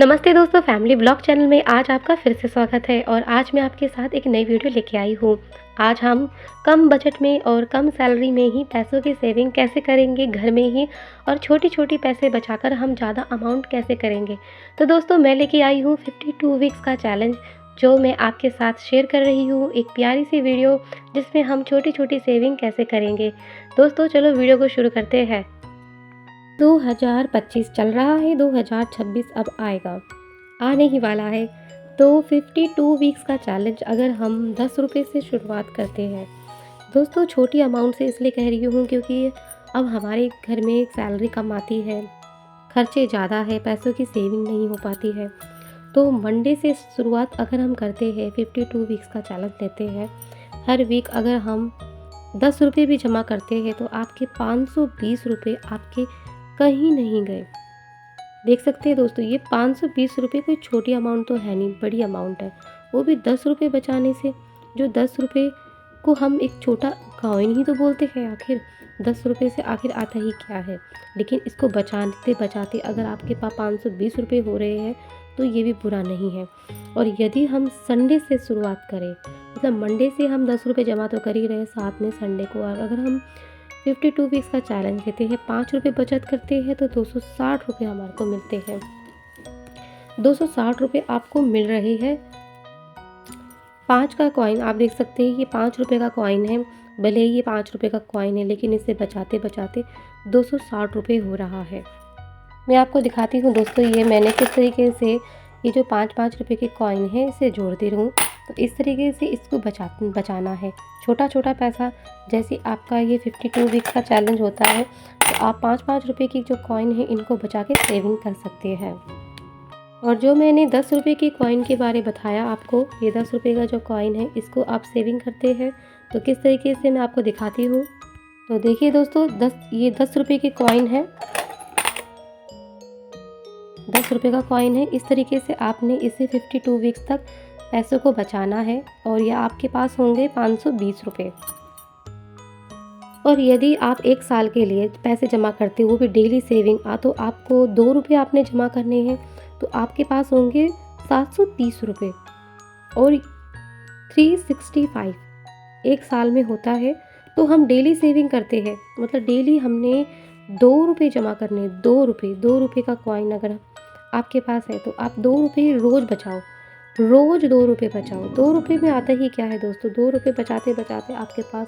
नमस्ते दोस्तों, family blog channel में आज आपका फिर से स्वागत है और आज मैं आपके साथ एक नई वीडियो लेके आई हूँ। आज हम कम बजट में और कम सैलरी में ही पैसों की सेविंग कैसे करेंगे घर में ही, और छोटी-छोटी पैसे बचाकर हम ज़्यादा अमाउंट कैसे करेंगे। तो दोस्तों, मैं लेके आई हूँ 52 वीक्स का चैलेंज, जो मैं आपके साथ शेयर कर रही हूँ। एक प्यारी सी वीडियो जिसमें हम छोटी-छोटी सेविंग कैसे करेंगे। दोस्तों चलो वीडियो को शुरू करते हैं। 2025 चल रहा है, 2026 अब आएगा, आने ही वाला है। तो 52 वीक्स का चैलेंज अगर हम 10 रुपये से शुरुआत करते हैं। दोस्तों छोटी अमाउंट से इसलिए कह रही हूँ क्योंकि अब हमारे घर में सैलरी कम आती है, खर्चे ज़्यादा है, पैसों की सेविंग नहीं हो पाती है। तो मंडे से शुरुआत अगर हम करते हैं, 52 वीक्स का चैलेंज लेते हैं, हर वीक अगर हम 10 रुपये भी जमा करते हैं तो आपके 520 रुपये आपके कहीं नहीं गए। देख सकते हैं दोस्तों, ये 520 रुपये कोई छोटी अमाउंट तो है नहीं, बड़ी अमाउंट है। वो भी 10 रुपये बचाने से, जो 10 रुपये को हम एक छोटा कॉइन ही तो बोलते हैं। आखिर 10 रुपये से आखिर आता ही क्या है। लेकिन इसको बचाते बचाते अगर आपके पास 520 रुपये हो रहे हैं तो ये भी बुरा नहीं है। और यदि हम संडे से शुरुआत करें, मतलब मंडे से हम 10 रुपये जमा तो कर ही रहे, साथ में संडे को अगर हम 52 वीक्स का चैलेंज लेते हैं, 5 रुपये बचत करते हैं तो 260 रुपये हमारे को मिलते हैं। 260 रुपये आपको मिल रहे हैं। 5 का कॉइन आप देख सकते हैं, ये 5 रुपये का कॉइन है। भले ही ये 5 रुपये का कॉइन है, लेकिन इसे बचाते बचाते 260 रुपये हो रहा है। मैं आपको दिखाती हूँ दोस्तों, ये मैंने किस तरीके से ये जो 5-5 रुपये के कॉइन है इसे जोड़ती रहूँ। तो इस तरीके से इसको बचाना है, छोटा छोटा पैसा। जैसे आपका ये 52 वीक्स का चैलेंज होता है, तो आप 5-5 रुपये की जो कॉइन है इनको बचा के सेविंग कर सकते हैं। और जो मैंने 10 रुपये की कॉइन के बारे बताया आपको, ये 10 रुपये का जो कॉइन है इसको आप सेविंग करते हैं तो किस तरीके से मैं आपको दिखाती हूँ। तो देखिए दोस्तों, ये 10 रुपये की कॉइन है, 10 रुपये का कॉइन है। इस तरीके से आपने इसे 52 वीक्स तक पैसों को बचाना है और ये आपके पास होंगे 520 रुपये। और यदि आप 1 साल के लिए पैसे जमा करते हो, वो भी डेली सेविंग, तो आपको 2 रुपये आपने जमा करने हैं तो आपके पास होंगे 730 रुपये। और 365 1 साल में होता है। तो हम डेली सेविंग करते हैं, मतलब डेली हमने 2 रुपये जमा करने, 2 रुपये का कॉइन अगर आपके पास है तो आप 2 रुपये रोज़ बचाओ, रोज़ 2 रुपये बचाओ। 2 रुपये में आता ही क्या है दोस्तों, 2 रुपये बचाते बचाते आपके पास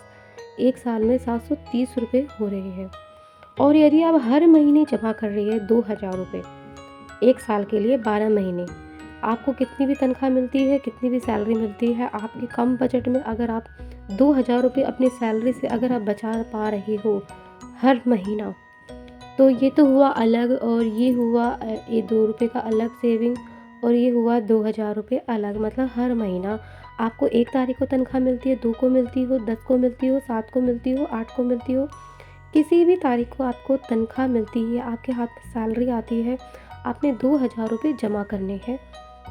1 साल में 730 रुपये हो रहे हैं। और यदि आप हर महीने जमा कर रही है 2000 रुपये, 1 साल के लिए 12 महीने, आपको कितनी भी तनख्वाह मिलती है, कितनी भी सैलरी मिलती है, आपके कम बजट में अगर आप 2000 रुपये अपनी सैलरी से अगर आप बचा पा रहे हो हर महीना, तो ये तो हुआ अलग। और ये हुआ ये 2 रुपये का अलग सेविंग, और ये हुआ 2000 रुपये अलग। मतलब हर महीना आपको 1 तारीख को तनख्वाह मिलती है, 2 को मिलती हो, 10 को मिलती हो, 7 को मिलती हो, 8 को मिलती हो, किसी भी तारीख को आपको तनख्वाह मिलती है, आपके हाथ में सैलरी आती है, आपने 2000 रुपये जमा करने हैं।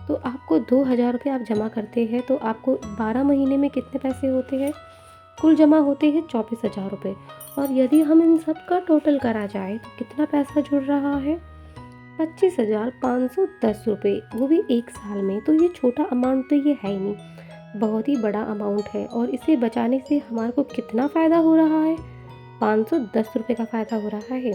तो आपको 2000 रुपये आप जमा करते हैं तो आपको 12 महीने में कितने पैसे होते हैं, कुल जमा होते हैं 24,000 रुपये। और यदि हम इन सब का टोटल करा जाए तो कितना पैसा जुड़ रहा है, 25,510 रुपये, वो भी 1 साल में। तो ये छोटा अमाउंट तो ये है ही नहीं, बहुत ही बड़ा अमाउंट है। और इसे बचाने से हमारे को कितना फ़ायदा हो रहा है, 510 रुपये का फ़ायदा हो रहा है।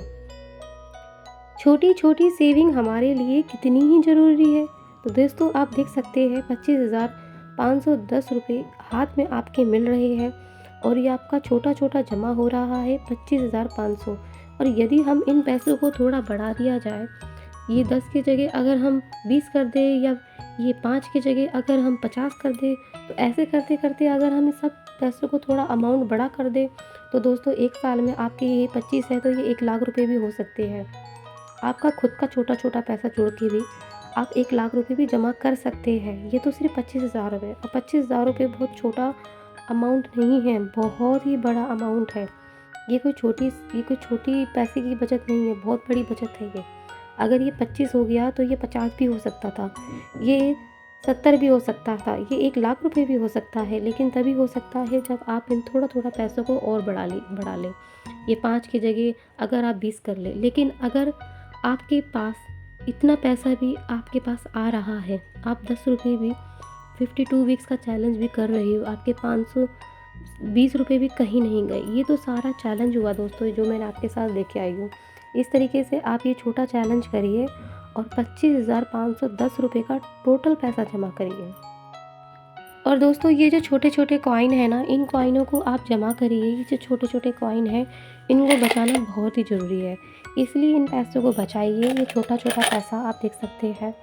छोटी छोटी सेविंग हमारे लिए कितनी ही ज़रूरी है। तो दोस्तों आप देख सकते हैं, 25,510 रुपये हाथ में आपके मिल रहे हैं और ये आपका छोटा छोटा जमा हो रहा है 25,500। और यदि हम इन पैसों को थोड़ा बढ़ा दिया जाए, ये 10 की जगह अगर हम 20 कर दें, या ये 5 की जगह अगर हम 50 कर दें, तो ऐसे करते करते अगर हम इस सब पैसों को थोड़ा अमाउंट बड़ा कर दें, तो दोस्तों 1 साल में आपके ये 25 है तो ये 1 लाख रुपये भी हो सकते हैं। आपका खुद का छोटा छोटा पैसा जोड़ के भी आप 1 लाख रुपये भी जमा कर सकते हैं। ये तो सिर्फ 25,000 रुपये, और 25,000 रुपये बहुत छोटा अमाउंट नहीं है, बहुत ही बड़ा अमाउंट है। ये कोई छोटी पैसे की बचत नहीं है, बहुत बड़ी बचत है ये। अगर ये 25 हो गया तो ये 50 भी हो सकता था, ये 70 भी हो सकता था, ये 1 लाख रुपये भी हो सकता है। लेकिन तभी हो सकता है जब आप इन थोड़ा थोड़ा पैसों को और बढ़ा लें। ये 5 की जगह अगर आप 20 कर लें। लेकिन अगर आपके पास इतना पैसा भी आपके पास आ रहा है, आप 10 रुपये भी 52 वीक्स का चैलेंज भी कर रही हो, आपके 520 रुपये भी कहीं नहीं गए। ये तो सारा चैलेंज हुआ दोस्तों जो मैंने आपके साथ लेके आई हूँ। इस तरीके से आप ये छोटा चैलेंज करिए और 25,510 रुपये का टोटल पैसा जमा करिए। और दोस्तों ये जो छोटे-छोटे कॉइन है ना, इन कॉइनों को आप जमा करिए। ये जो छोटे-छोटे कॉइन हैं, इनको बचाना बहुत ही ज़रूरी है। इसलिए इन पैसों को बचाइए। ये छोटा-छोटा पैसा आप देख सकते हैं,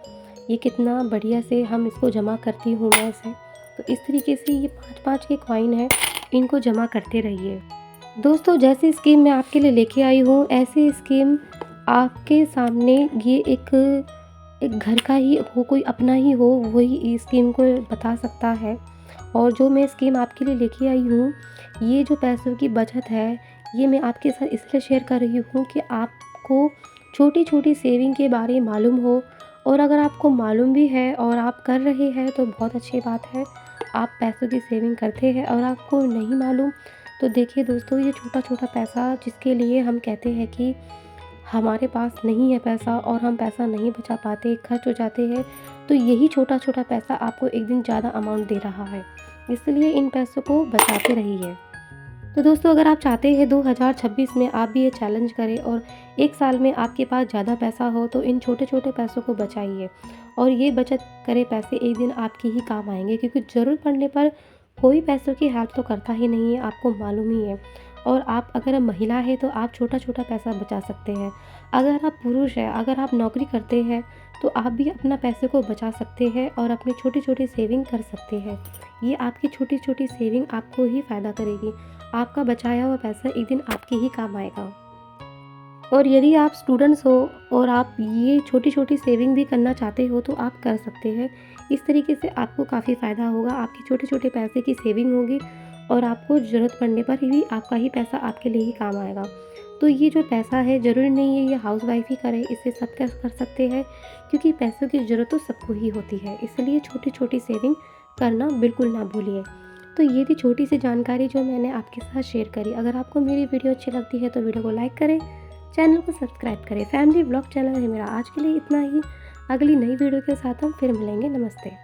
ये कितना बढ़िया से हम इसको जमा करती हूँ मैं इसे। तो इस तरीके से ये 5-5 के कॉइन हैं, इनको जमा करते रहिए। दोस्तों जैसी स्कीम मैं आपके लिए लेके आई हूँ, ऐसी स्कीम आपके सामने ये एक घर का ही हो, कोई अपना ही हो, वही इस स्कीम को बता सकता है। और जो मैं स्कीम आपके लिए लेके आई हूँ, ये जो पैसों की बचत है, ये मैं आपके साथ इसलिए शेयर कर रही हूँ कि आपको छोटी-छोटी सेविंग के बारे में मालूम हो। और अगर आपको मालूम भी है और आप कर रहे हैं तो बहुत अच्छी बात है, आप पैसों की सेविंग करते हैं। और आपको नहीं मालूम तो देखिए दोस्तों, ये छोटा-छोटा पैसा जिसके लिए हम कहते हैं कि हमारे पास नहीं है पैसा और हम पैसा नहीं बचा पाते, खर्च हो जाते हैं, तो यही छोटा-छोटा पैसा आपको एक दिन ज़्यादा अमाउंट दे रहा है। इसलिए इन पैसों को बचाते रहिए। तो दोस्तों अगर आप चाहते हैं 2026 में आप भी ये चैलेंज करें और 1 साल में आपके पास ज़्यादा पैसा हो, तो इन छोटे-छोटे पैसों को बचाइए। और ये बचत करे पैसे एक दिन आपके ही काम आएँगे, क्योंकि ज़रूरत पड़ने पर कोई पैसों की हेल्प तो करता ही नहीं है, आपको मालूम ही है। और आप अगर महिला है तो आप छोटा-छोटा पैसा बचा सकते हैं। अगर आप पुरुष हैं, अगर आप नौकरी करते हैं, तो आप भी अपना पैसे को बचा सकते हैं और अपनी छोटी-छोटी सेविंग कर सकते हैं। ये आपकी छोटी-छोटी सेविंग आपको ही फ़ायदा करेगी। आपका बचाया हुआ पैसा एक दिन आपके ही काम आएगा। और यदि आप स्टूडेंट्स हो और आप ये छोटी-छोटी सेविंग भी करना चाहते हो, तो आप कर सकते हैं। इस तरीके से आपको काफ़ी फ़ायदा होगा, आपके छोटे-छोटे पैसे की सेविंग होगी और आपको ज़रूरत पड़ने पर ही आपका ही पैसा आपके लिए ही काम आएगा। तो ये जो पैसा है, ज़रूरी नहीं है ये हाउसवाइफ़ ही करे, इसे सब कर सकते हैं, क्योंकि पैसों की ज़रूरत तो सबको ही होती है। इसलिए छोटी-छोटी सेविंग करना बिल्कुल ना भूलिए। तो ये थी छोटी सी जानकारी जो मैंने आपके साथ शेयर करी। अगर आपको मेरी वीडियो अच्छी लगती है तो वीडियो को लाइक करें, चैनल को सब्सक्राइब करें। फैमिली व्लॉग चैनल है मेरा। आज के लिए इतना ही। अगली नई वीडियो के साथ हम फिर मिलेंगे। नमस्ते।